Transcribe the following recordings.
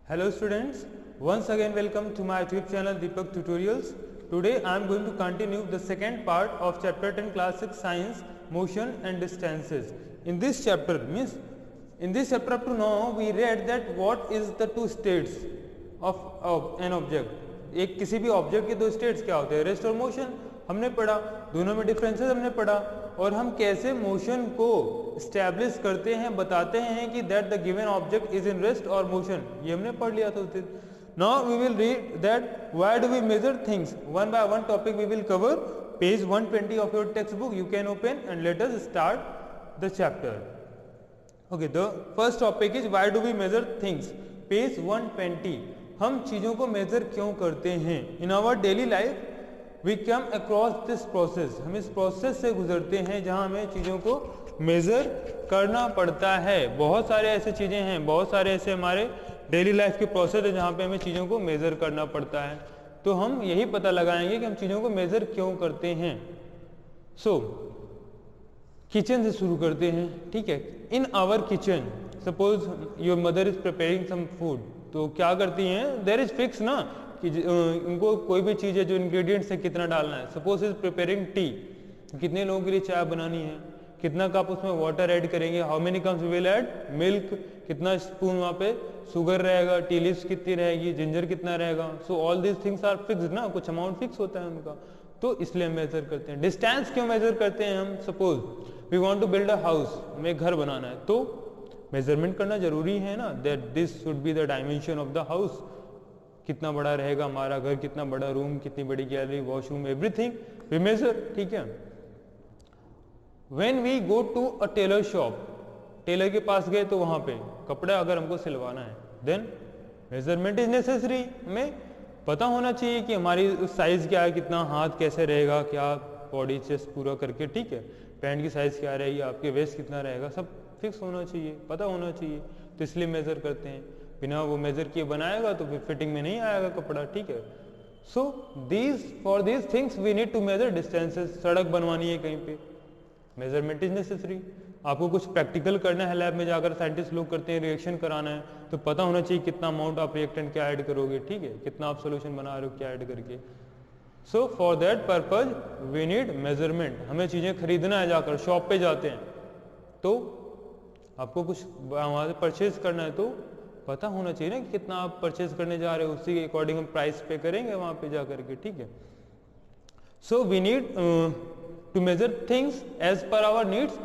Hello students, once again welcome to my YouTube channel Deepak Tutorials. Today I am going to continue the second part of chapter 10 class 6 science motion and distances. In this chapter up to now we read that what is the two states of an object. एक किसी भी object के दो states क्या होते हैं, rest और motion हमने पढ़ा, दोनों में डिफरेंसेस हमने पढ़ा और हम कैसे मोशन को स्टैब्लिश करते हैं, बताते हैं कि that the given object is in rest और मोशन, ये हमने पढ़ लिया था उस दिन. Now we will read that why do we measure things. One by one topic we will cover. Page 120 of your text book you can open and let us start the chapter. Okay, the first topic is why do we measure things. Page 120. हम चीजों को measure क्यों करते हैं. In our daily life we come across this process. हम इस process से गुजरते हैं जहां हमें चीजों को मेजर करना पड़ता है. बहुत सारे ऐसे चीजें हैं, बहुत सारे ऐसे हमारे डेली लाइफ के प्रोसेस है जहां पे हमें चीजों को मेजर करना पड़ता है. तो हम यही पता लगाएंगे कि हम चीजों को मेजर क्यों करते हैं. सो किचन से शुरू करते हैं. ठीक है, in our kitchen suppose your mother is preparing some food, तो क्या करती हैं, देयर इज फिक्स ना कि उनको कोई भी चीज है जो इंग्रेडिएंट्स है कितना डालना है. सपोज इज प्रिपेयरिंग टी, कितने लोगों के लिए चाय बनानी है, कितना कप उसमें वाटर ऐड करेंगे, how many cups will add milk, कितना स्पून वहां पे शुगर रहेगा, टी लीव्स कितनी रहेगी, जिंजर कितना रहेगा. So all these things are fixed ना, कुछ अमाउंट फिक्स होता है उनका, तो इसलिए हम मेजर करते हैं. डिस्टेंस क्यों मेजर करते हैं हम. Suppose we want to build a house, हमें घर बनाना है तो मेजरमेंट करना जरूरी है ना, that this should be the dimension of the house. कितना बड़ा रहेगा हमारा घर, कितना बड़ा रूम, कितनी बड़ी gallery, washroom, everything we measure. ठीक है. When we go to a tailor shop, tailor के पास गए तो वहां पे कपड़ा अगर हमको सिलवाना है देन मेजरमेंट इज नेसेसरी. हमें पता होना चाहिए कि हमारी साइज क्या है, कितना हाथ कैसे रहेगा, क्या बॉडी चेस्ट पूरा करके. ठीक है, पैंट की साइज क्या रहेगी, आपके वेस्ट कितना रहेगा, सब फिक्स होना चाहिए, पता होना चाहिए, तो इसलिए मेजर करते हैं. बिना वो मेजर किए बनाएगा तो फिर फिटिंग में नहीं आएगा कपड़ा. ठीक है. So for these things we need to measure distances. सड़क बनवानी है कहीं पे, मेजरमेंट इज नेसेसरी. आपको कुछ प्रैक्टिकल करना है, लैब में जाकर साइंटिस्ट लोग करते हैं, रिएक्शन कराना है, तो पता होना चाहिए कितना अमाउंट आप रिएक्टेंट क्या ऐड करोगे. ठीक है, कितना आप सोल्यूशन बना रहे हो क्या ऐड करके. So for that purpose we need measurement. हमें चीजें खरीदना है, जाकर शॉप पे जाते हैं तो आपको कुछ वहां से परचेज करना है तो पता होना चाहिए ना कि कितना आप परचेज करने जा रहे हो, उसी के अकॉर्डिंग हम प्राइस पे करेंगे वहां पे जा करके. ठीक है. So we need to measure things as per our needs.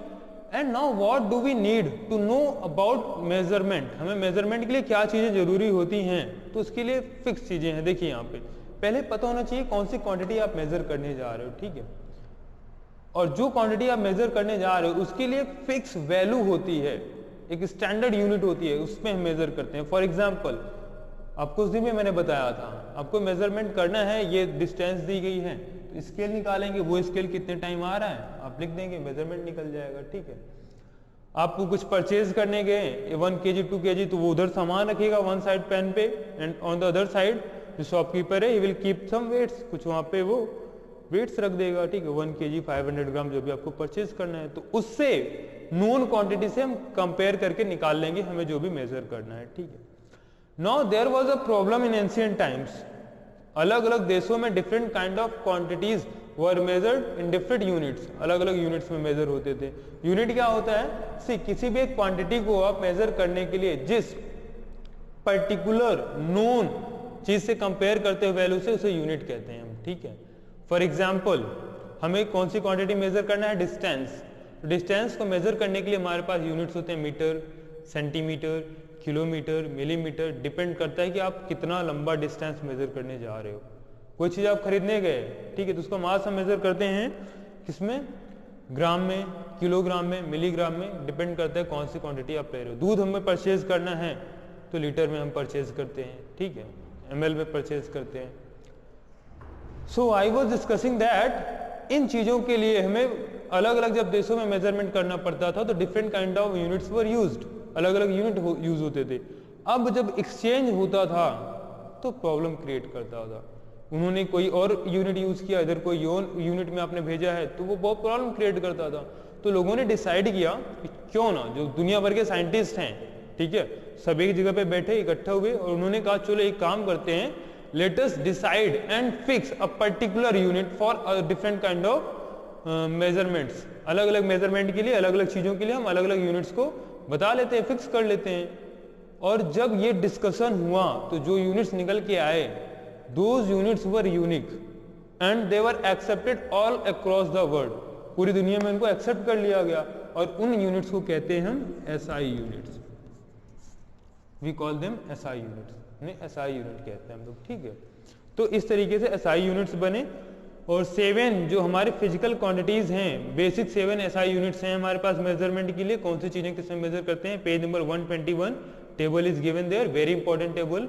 And now what do we need to know about measurement. हमें मेजरमेंट के लिए क्या चीजें जरूरी होती हैं, तो उसके लिए फिक्स चीजें हैं. देखिए यहाँ पे पहले पता होना चाहिए कौन सी क्वांटिटी आप मेजर करने जा रहे हो. ठीक है, और जो क्वांटिटी आप मेजर करने जा रहे हो उसके लिए फिक्स वैल्यू होती है, एक स्टैंडर्ड यूनिट होती है, उसमें हम मेजर करते हैं. फॉर एग्जाम्पल आपको उस दिन में मैंने बताया था, आपको मेजरमेंट करना है, ये डिस्टेंस दी गई है, तो स्केल निकालेंगे, वो स्केल कितने टाइम आ रहा है आप लिख देंगे, मेजरमेंट निकल जाएगा. ठीक है. आपको कुछ परचेज करने गए 1 kg 2 kg, तो वो उधर सामान रखेगा वन साइड पेन पे, and on the other side जो शॉपकीपर है he will keep some weights, कुछ वहां पे वो वेट्स रख देगा. ठीक है, 1 kg 500 ग्राम जो भी आपको परचेज करना है, तो उससे नोन क्वांटिटी से हम कंपेयर करके निकाल लेंगे हमें जो भी मेजर करना है. ठीक है. Now there was a problem in ancient times. अलग अलग देशों में different kind of quantities were measured in different units. अलग अलग यूनिट्स में मेजर होते थे. यूनिट क्या होता है, सी किसी भी एक क्वांटिटी को आप मेजर करने के लिए जिस पर्टिकुलर नोन चीज से कंपेयर करते हुए वैल्यू से, उसे यूनिट कहते हैं हम. ठीक है. फॉर एग्जाम्पल हमें कौन सी क्वांटिटी मेजर करना है, डिस्टेंस. डिस्टेंस को मेजर करने के लिए हमारे पास यूनिट्स होते हैं, metre, centimetre, kilometre, millimetre. Depend करता है कि आप कितना लंबा डिस्टेंस मेजर करने जा रहे हो. कोई चीज आप खरीदने गए, ठीक है, तो उसका मास हम मेजर करते हैं किसमें, ग्राम में, किलोग्राम में, मिलीग्राम में. डिपेंड करता है कौन सी क्वांटिटी आप ले रहे हो. दूध हमें परचेज करना है तो लीटर में हम परचेज करते हैं. ठीक है, ml में परचेज करते हैं. So I was discussing that इन चीजों के लिए हमें अलग अलग जब देशों में मेजरमेंट करना पड़ता था तो different kind of units were used. अलग अलग यूनिट यूज होते थे. अब जब एक्सचेंज होता था तो प्रॉब्लम क्रिएट करता था. उन्होंने कोई और यूनिट यूज किया, इधर कोई यूनिट में आपने भेजा है, तो वो बहुत प्रॉब्लम क्रिएट करता था. तो लोगों ने डिसाइड किया कि क्यों ना जो दुनिया भर के साइंटिस्ट हैं ठीक है, सब एक जगह पे बैठे इकट्ठा हुए और उन्होंने कहा चलो एक काम करते हैं, let us decide and fix a particular unit for different kind of measurements. अलग अलग मेजरमेंट के लिए, अलग अलग चीजों के लिए हम अलग अलग यूनिट्स को बता लेते हैं, फिक्स कर लेते हैं। और जब ये डिस्कशन हुआ तो जो यूनिट्स निकल के आए, those units were unique and they were accepted all across the world. पूरी दुनिया में उनको एक्सेप्ट कर लिया गया और उन यूनिट्स को कहते हैं हम SI units. We call them SI units, उन्हें एसआई यूनिट कहते हैं हम लोग, ठीक है। तो इस तरीके से एसआई यूनिट्स बने। और 7 जो हमारे फिजिकल क्वांटिटीज हैं, बेसिक 7 एसआई यूनिट्स हैं हमारे पास मेजरमेंट के लिए। कौन सी चीजें किसमें मेजर करते हैं? Page number 121 table is given there, very important table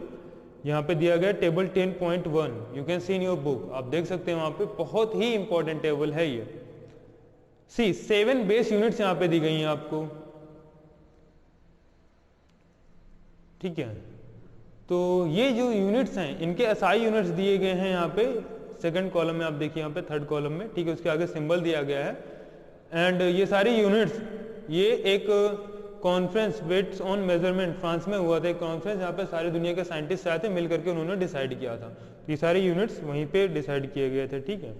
यहाँ पे दिया गया, table 10.1, you can see in your book, आप देख सकते हैं वहां पे, बहुत ही इंपॉर्टेंट टेबल है ये। सी 7 बेस यूनिट्स यहाँ पे दी गई हैं आपको, ठीक है। तो ये जो यूनिट्स हैं इनके एसआई यूनिट्स दिए गए हैं यहाँ पे सेकंड कॉलम में, आप देखिए यहाँ पे थर्ड कॉलम में, ठीक है, उसके आगे सिंबल दिया गया है। एंड ये सारी यूनिट्स, ये एक conference weights on measurement France में हुआ था, एक कॉन्फ्रेंस, यहाँ पे सारी दुनिया के साइंटिस्ट आए थे, मिल करके उन्होंने डिसाइड किया था। तो ये सारी यूनिट्स वहीं पे डिसाइड किए गए थे, ठीक है।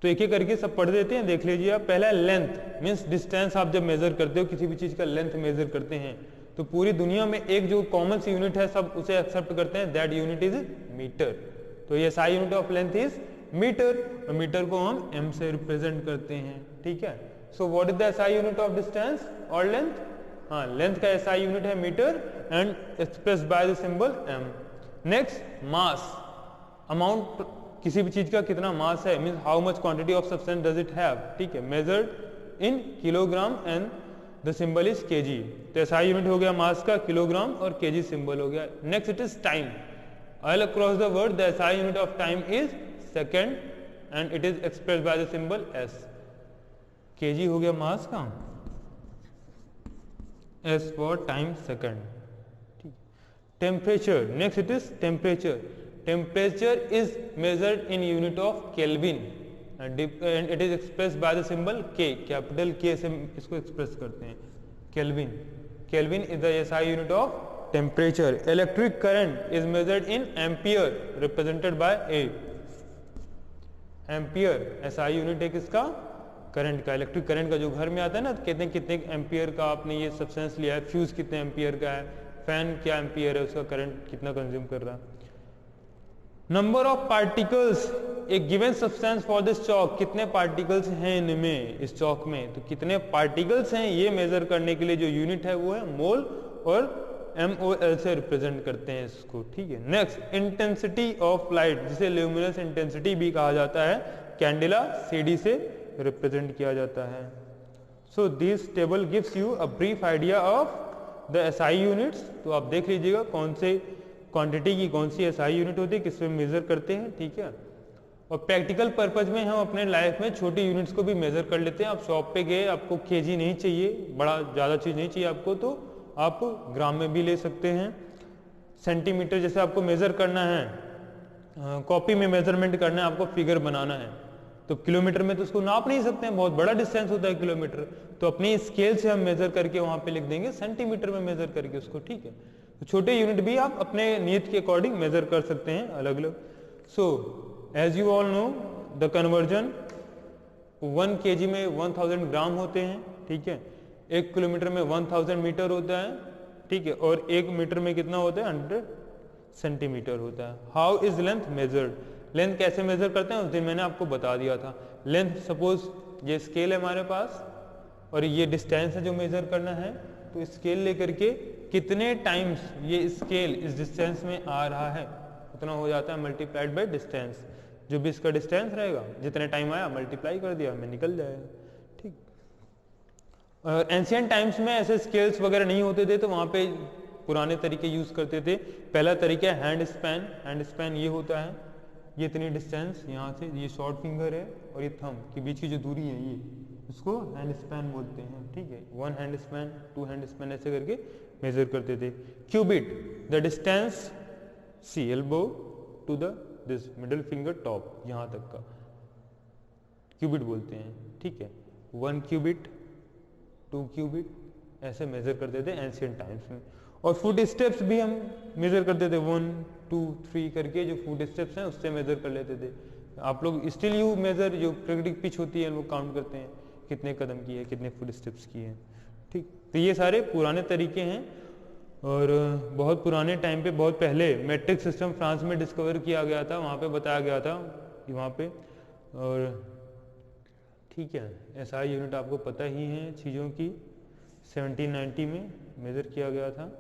तो एक एक करके सब पढ़ देते हैं, देख लीजिए आप। पहला लेंथ मीन्स डिस्टेंस, आप जब मेजर करते हो किसी भी चीज का लेंथ मेजर करते हैं तो पूरी दुनिया में एक जो कॉमन सी यूनिट है सब उसे एक्सेप्ट करते हैं, दैट यूनिट इज मीटर। तो ये SI unit of length is metre, और मीटर को हम m से रिप्रेजेंट करते हैं, ठीक है। So what is the SI unit of distance और लेंथ? हाँ, लेंथ का SI यूनिट है metre and expressed by the symbol m। Next mass, amount, किसी भी चीज का कितना मास है, means how much quantity of substance does it have, ठीक है, measured in kilogram and the symbol is KG. तो SI यूनिट हो गया मास का, किलोग्राम, और केजी सिंबल हो गया। Next it is time, all across the world the SI unit of time is second and it is expressed by the symbol s। kg हो गया मास का, s for time second, ठीक। temperature, next it is temperature। temperature is measured in unit of Kelvin and it is expressed by the symbol k, capital K से इसको express करते हैं, Kelvin। Kelvin is the SI unit of temperature। electric current is measured in ampere represented by A। Ampere SI unit है किसका? Current का। Electric current का जो घर में आता है ना, कहते हैं कितने एम्पियर का आपने ये सब्सटेंस लिया है, फ्यूज कितने एम्पियर का है, फैन क्या एम्पियर है, उसका करंट कितना कंज्यूम कर रहा है। नंबर ऑफ पार्टिकल्स, एक given substance for this chalk, कितने पार्टिकल्स हैं इनमें, इस चॉक में, तो कितने पार्टिकल्स हैं ये मेजर करने के लिए जो यूनिट है वो है मोल, और MOL से रिप्रेजेंट करते हैं इसको, ठीक है। नेक्स्ट इंटेंसिटी ऑफ लाइट, जिसे ल्यूमिनस इंटेंसिटी भी कहा जाता है, कैंडेला CD से रिप्रेजेंट किया जाता है। So this table gives you a brief idea of the SI units. तो आप देख लीजिएगा कौन से क्वांटिटी की कौन सी SI यूनिट होती है, किस में मेजर करते हैं, ठीक है। और प्रैक्टिकल पर्पज में हम अपने लाइफ में छोटी यूनिट्स को भी मेजर कर लेते हैं। आप शॉप पे गए, आपको केजी नहीं चाहिए, बड़ा ज़्यादा चीज़ नहीं चाहिए आपको, तो आप ग्राम में भी ले सकते हैं। सेंटीमीटर जैसे आपको मेजर करना है, कॉपी में मेजरमेंट करना है, आपको फिगर बनाना है, तो किलोमीटर में तो उसको नाप नहीं सकते हैं, बहुत बड़ा डिस्टेंस होता है किलोमीटर, तो अपनी स्केल से हम मेजर करके वहां पे लिख देंगे सेंटीमीटर में मेजर करके उसको, ठीक है। तो छोटे यूनिट भी आप अपने नीड के अकॉर्डिंग मेजर कर सकते हैं अलग अलग। So as you all know the conversion, 1 kg में 1000 ग्राम होते हैं, ठीक है। 1 किलोमीटर में 1000 मीटर होता है, ठीक है, और 1 मीटर में कितना होता है, 100 सेंटीमीटर होता है। How is length measured, length कैसे मेजर करते हैं उस दिन मैंने आपको बता दिया था। लेंथ, सपोज ये स्केल है हमारे पास और ये डिस्टेंस है जो मेजर करना है, तो स्केल लेकर के कितने टाइम्स ये स्केल इस डिस्टेंस में आ रहा है उतना हो जाता है मल्टीप्लाइड बाय डिस्टेंस। जो भी इसका डिस्टेंस रहेगा, जितने टाइम आया मल्टीप्लाई कर दिया, हमें निकल जाएगा, ठीक। और एंशियंट टाइम्स में ऐसे स्केल्स वगैरह नहीं होते थे, तो वहाँ पे पुराने तरीके यूज करते थे। पहला तरीका है हैंड स्पैन। हैंड स्पैन ये होता है, ये इतनी डिस्टेंस यहाँ से, ये शॉर्ट फिंगर है और ये थंब के बीच की जो दूरी है ये, इसको हैंड स्पैन बोलते हैं, ठीक है। 1 हैंड स्पैन, 2 हैंड स्पैन, ऐसे करके मेजर करते थे। Cubit, the distance see elbow to the this middle finger top, यहाँ तक का क्यूबिट बोलते हैं, ठीक है। 1 क्यूबिट, 2 क्यूबिट, ऐसे मेजर करते थे एंशियंट टाइम्स में। और फुट स्टेप्स भी हम मेजर करते थे 1 2 3 करके, जो फुट स्टेप्स हैं उससे मेजर कर लेते थे। आप लोग स्टिल यू मेजर, जो प्राकृतिक पिच होती है वो काउंट करते हैं कितने कदम की है, कितने फुट स्टेप्स की है। ठीक, तो ये सारे पुराने तरीके हैं। और बहुत पुराने टाइम पे, बहुत पहले मैट्रिक सिस्टम फ्रांस में डिस्कवर किया गया था, वहाँ पे बताया गया था कि वहाँ पे। और ठीक है, एसआई यूनिट आपको पता ही है चीज़ों की, 1790 में मेजर किया गया था।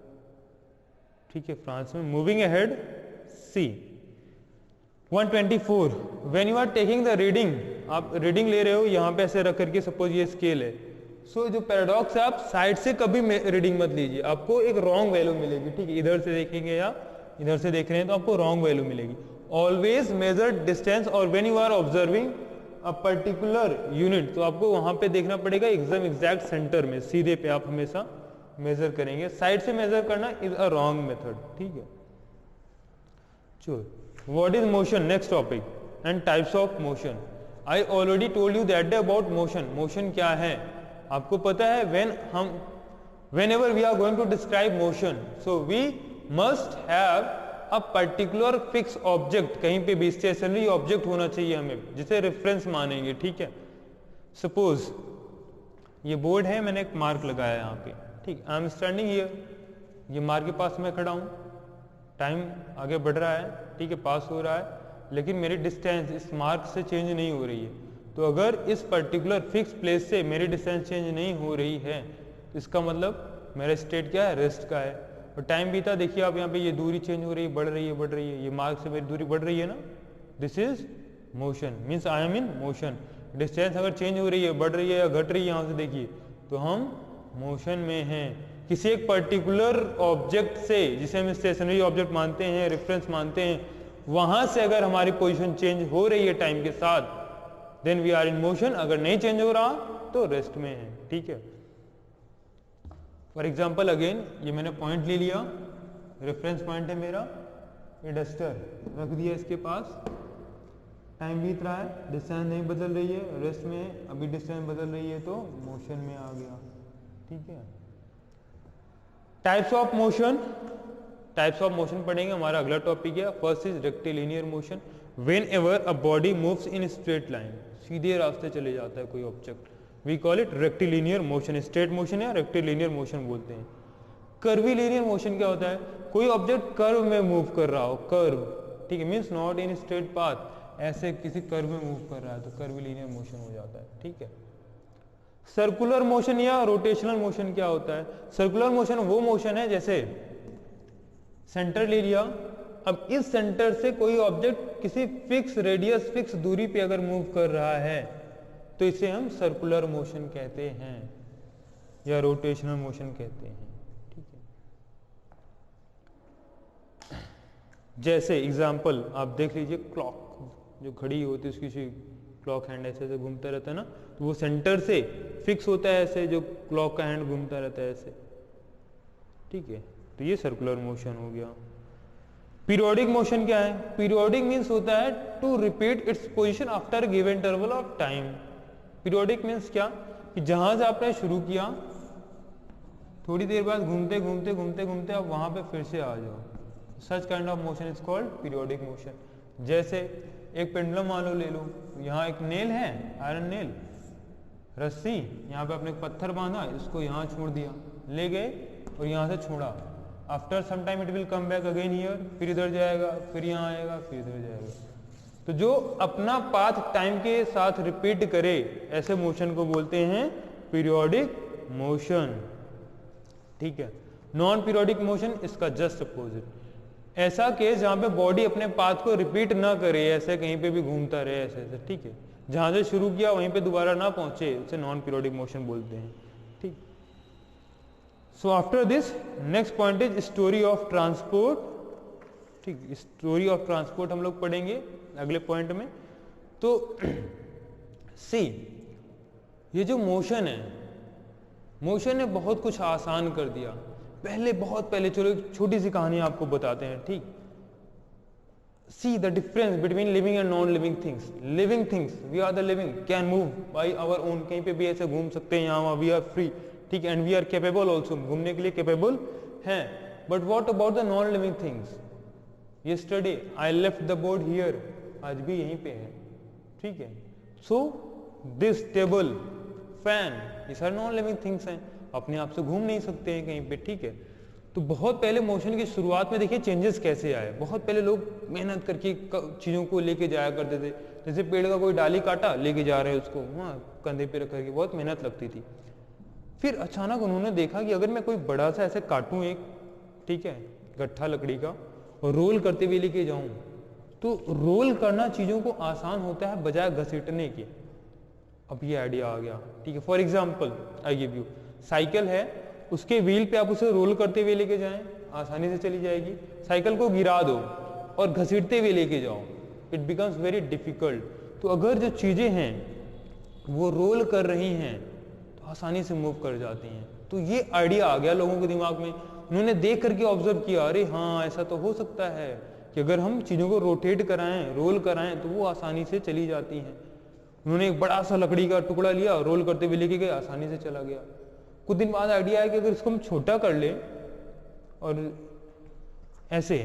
ठीक है, फ्रांस में। Moving ahead, see 124, when you are taking the reading, आप रीडिंग ले रहे हो यहाँ पे ऐसे रख करके, सपोज ये स्केल है। सो जो पैराडॉक्स है, आप साइड से कभी रीडिंग मत लीजिए, आपको एक रॉन्ग वैल्यू मिलेगी। ठीक है, इधर से देखेंगे या इधर से देख रहे हैं तो आपको रॉन्ग वैल्यू मिलेगी। ऑलवेज मेजर डिस्टेंस, और when you are observing a particular unit, तो आपको वहां पे देखना पड़ेगा एकदम एग्जैक्ट सेंटर में, सीधे पे आप हमेशा मेजर करेंगे। साइड से मेजर करना इज अ रॉन्ग मेथड। ठीक है, चलो, what is motion, next topic, and types of motion. I already told you that day about motion. Motion क्या है आपको पता है। whenever we are going to describe motion, so we must have a particular fixed object, कहीं पे भी stationery object होना चाहिए हमें, जिसे रेफरेंस मानेंगे। ठीक है, सपोज ये बोर्ड है, मैंने एक मार्क लगाया यहाँ पे। ठीक, आई एम स्टैंडिंग हियर, ये मार्क के पास मैं खड़ा हूँ, टाइम आगे बढ़ रहा है, ठीक है, पास हो रहा है, लेकिन मेरी डिस्टेंस इस मार्क से चेंज नहीं हो रही है। तो अगर इस पर्टिकुलर फिक्स प्लेस से मेरी डिस्टेंस चेंज नहीं हो रही है, तो इसका मतलब मेरा स्टेट क्या है, रेस्ट का है। और टाइम बीता, देखिए आप यहाँ पे ये दूरी चेंज हो रही है, बढ़ रही है, बढ़ रही है, ये मार्क से मेरी दूरी बढ़ रही है ना, this is motion, means I am in motion. Distance अगर चेंज हो रही है, बढ़ रही है या घट रही है, यहाँ से देखिए, तो हम मोशन में हैं। किसी एक पर्टिकुलर ऑब्जेक्ट से, जिसे हम स्टेशनरी ऑब्जेक्ट मानते हैं, रेफरेंस मानते हैं, वहां से अगर हमारी पोजीशन चेंज हो रही है टाइम के साथ, then we are in motion. अगर नहीं चेंज हो रहा तो रेस्ट में है। ठीक है, फॉर एग्जाम्पल अगेन, ये मैंने पॉइंट ले लिया, रेफरेंस पॉइंट है मेरा, ये डस्टर रख दिया इसके पास, टाइम बीत रहा है, डिस्टेंस नहीं बदल रही है, रेस्ट में है। अभी डिस्टेंस बदल रही है तो मोशन में आ गया। ठीक है, types of motion, types of motion पढ़ेंगे, हमारा अगला टॉपिक है। First is rectilinear motion, whenever a body moves in straight line, सीधे रास्ते चले जाता है कोई object, we call it rectilinear motion. Straight motion या रेक्टिलिनियर मोशन बोलते हैं। कर्विलिनियर मोशन क्या होता है, कोई ऑब्जेक्ट कर्व में मूव कर रहा हो, कर्व, ठीक है, means not in straight path, ऐसे किसी कर्व में मूव कर रहा है तो कर्विलिनियर मोशन हो जाता है। ठीक है, सर्कुलर मोशन या रोटेशनल मोशन क्या होता है, सर्कुलर मोशन वो मोशन है, जैसे सेंटर ले लिया, अब इस सेंटर से कोई ऑब्जेक्ट किसी फिक्स रेडियस, फिक्स दूरी पे अगर मूव कर रहा है तो इसे हम सर्कुलर मोशन कहते हैं या रोटेशनल मोशन कहते हैं। ठीक है, जैसे एग्जांपल आप देख लीजिए, क्लॉक, जो घड़ी होती है उसकी क्लॉक हैंड ऐसे ऐसे घूमता रहता है ना, तो वो सेंटर से फिक्स होता है ऐसे, जो क्लॉक का हैंड घूमता रहता है ऐसे। ठीक है, तो ये सर्कुलर मोशन हो गया। पीरियोडिक मोशन क्या है, पीरियोडिक मीन्स होता है to repeat its position after given interval of time. Periodic means क्या, कि जहां से आपने शुरू किया, थोड़ी देर बाद घूमते घूमते घूमते घूमते आप वहां पे फिर से आ जाओ, such kind of motion is called periodic motion. जैसे एक पेंडुलम मान लो, ले लो, यहाँ एक नेल है, आयरन नेल, रस्सी, यहाँ पे आपने पत्थर बांधा, इसको यहाँ छोड़ दिया, ले गए और यहाँ से छोड़ा, after some time it will come back again here, फिर इधर जाएगा, फिर यहाँ आएगा, फिर इधर जाएगा। तो जो अपना पाथ टाइम के साथ रिपीट करे, ऐसे मोशन को बोलते हैं पीरियोडिक मोशन। ठीक है, नॉन पीरियोडिक मोशन इसका जस्ट अपोजिट, ऐसा केस जहां पे बॉडी अपने पाथ को रिपीट ना करे, ऐसे कहीं पे भी घूमता रहे ऐसे ऐसे। ठीक है, जहां से शुरू किया वहीं पे दोबारा ना पहुंचे, उसे नॉन पीरियोडिक मोशन बोलते हैं। ठीक, so after this next point is story of transport. ठीक, स्टोरी ऑफ ट्रांसपोर्ट हम लोग पढ़ेंगे अगले पॉइंट में। तो सी, ये जो मोशन है, मोशन ने बहुत कुछ आसान कर दिया। पहले, बहुत पहले, चलो एक छोटी सी कहानी आपको बताते हैं। ठीक, see the difference between living and non living things. Living things, we are the living, can move by our own, कहीं पे भी ऐसे घूम सकते हैं, यहाँ वी आर फ्री, ठीक है, and we are capable also, घूमने के लिए कैपेबल हैं। But what about the non living things? Yesterday I left the board here, आज भी यहीं पे है, ठीक है। सो दिस टेबल, फैन, ये सारे नॉन लिविंग थिंग्स हैं, अपने आप से घूम नहीं सकते हैं कहीं पे, ठीक है। तो बहुत पहले मोशन की शुरुआत में देखिए चेंजेस कैसे आए। बहुत पहले लोग मेहनत करके चीजों को लेके जाया करते थे, जैसे पेड़ का कोई डाली काटा, लेके जा रहे हैं उसको वहाँ कंधे पे रख करके, बहुत मेहनत लगती थी। फिर अचानक उन्होंने देखा कि अगर मैं कोई बड़ा सा ऐसे काटूं एक, ठीक है, गट्ठा लकड़ी का, और रोल करते हुए लेके जाऊं, तो रोल करना चीजों को आसान होता है बजाय घसीटने के। अब ये आइडिया आ गया, ठीक है। For example I give you, cycle है, उसके व्हील पे आप उसे रोल करते हुए लेके जाएं, आसानी से चली जाएगी। साइकिल को गिरा दो और घसीटते हुए लेके जाओ, इट बिकम्स वेरी डिफिकल्ट। तो अगर जो चीजें हैं वो रोल कर रही हैं तो आसानी से मूव कर जाती हैं। तो ये आइडिया आ गया लोगों के दिमाग में, उन्होंने देख करके ऑब्जर्व किया, अरे हाँ ऐसा तो हो सकता है कि अगर हम चीजों को रोटेट कराएं, रोल कराएं, तो वो आसानी से चली जाती हैं। उन्होंने एक बड़ा सा लकड़ी का टुकड़ा लिया, रोल करते हुए लेके गए, आसानी से चला गया। कुछ दिन बाद आइडिया है कि अगर इसको हम छोटा कर ले और ऐसे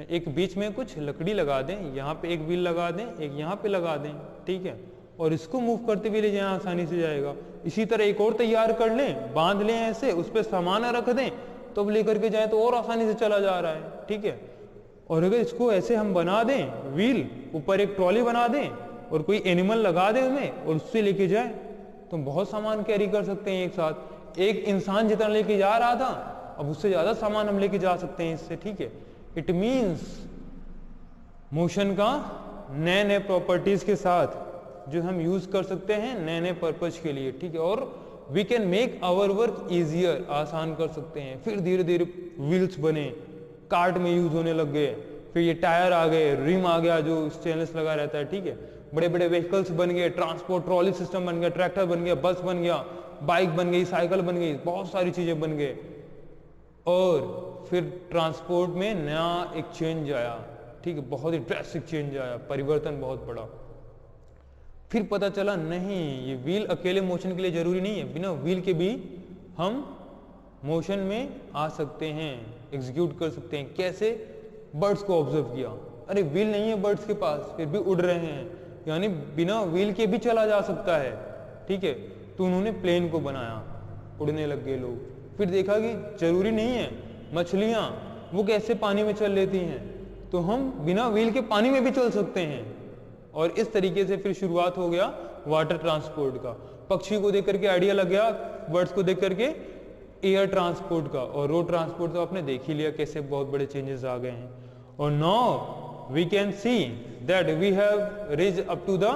एक बीच में कुछ लकड़ी लगा दें, यहाँ पे एक व्हील लगा दें, एक यहाँ पे लगा दें, ठीक है, और इसको मूव करते हुए ले जाएं, आसानी से जाएगा। इसी तरह एक और तैयार कर लें, बांध लें ऐसे, उस पर सामान रख दें, तो अब लेकर के जाए तो और आसानी से चला जा रहा है, ठीक है। और अगर इसको ऐसे हम बना दें, व्हील ऊपर एक ट्रॉली बना दें और कोई एनिमल लगा दें उनमें और उससे लेके जाए, तो बहुत सामान कैरी कर सकते हैं एक साथ। एक इंसान जितना लेके जा रहा था, अब उससे ज्यादा सामान हम लेके जा सकते हैं इससे, ठीक है। इट मीन्स मोशन का नए नए प्रॉपर्टीज के साथ जो हम यूज कर सकते हैं नए नए पर्पज के लिए, ठीक है। और we can make our work easier, आसान कर सकते हैं। फिर धीरे धीरे व्हील्स बने, कार्ट में यूज होने लग गए, फिर ये टायर आ गए, रिम आ गया जो स्टेनलेस लगा रहता है, ठीक है। बड़े बड़े व्हीकल्स बन गए, ट्रांसपोर्ट ट्रॉली सिस्टम बन गया, ट्रैक्टर बन गया, बस बन गया, बाइक बन गई, साइकिल बन गई, बहुत सारी चीजें बन गए। और फिर ट्रांसपोर्ट में नया एक चेंज आया, ठीक है, बहुत ही ड्रेस्टिक चेंज आया, परिवर्तन बहुत बड़ा। फिर पता चला नहीं, ये व्हील अकेले मोशन के लिए जरूरी नहीं है, बिना व्हील के भी हम मोशन में आ सकते हैं, एग्जीक्यूट कर सकते हैं। कैसे? बर्ड्स को ऑब्जर्व किया, अरे व्हील नहीं है बर्ड्स के पास, फिर भी उड़ रहे हैं, यानी बिना व्हील के भी चला जा सकता है, ठीक है। तो उन्होंने प्लेन को बनाया, उड़ने लग गए लोग। फिर देखा कि जरूरी नहीं है, मछलियां वो कैसे पानी में चल लेती हैं, तो हम बिना व्हील के पानी में भी चल सकते हैं। और इस तरीके से फिर शुरुआत हो गया वाटर ट्रांसपोर्ट का। पक्षी को देख करके आइडिया लग गया, बर्ड्स को देख करके एयर ट्रांसपोर्ट का, और रोड ट्रांसपोर्ट तो आपने देख ही लिया कैसे बहुत बड़े चेंजेस आ गए हैं। और now we can see that we have reached up to the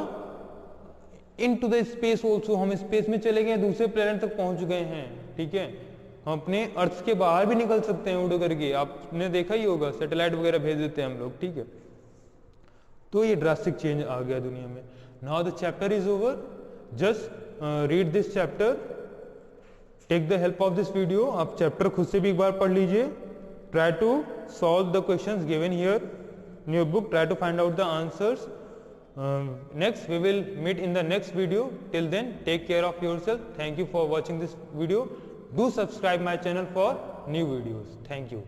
into the space also, हम स्पेस में चले गए, दूसरे प्लेनेट तक पहुंच गए हैं, ठीक है। हम अपने अर्थ के बाहर भी निकल सकते हैं उड़ करके, आपने देखा ही होगा, सैटेलाइट वगैरह भेज देते हैं हम लोग, ठीक है। तो ये ड्रास्टिक चेंज आ गया दुनिया में। Now the chapter is over, just read this chapter, take the help of this video. आप चैप्टर खुद से भी एक बार पढ़ लीजिए, try to solve the questions given here in your book, try to find out the answers. Next we will meet in the next video. Till then, take care of yourself. Thank you for watching this video. Do subscribe my channel for new videos. Thank you.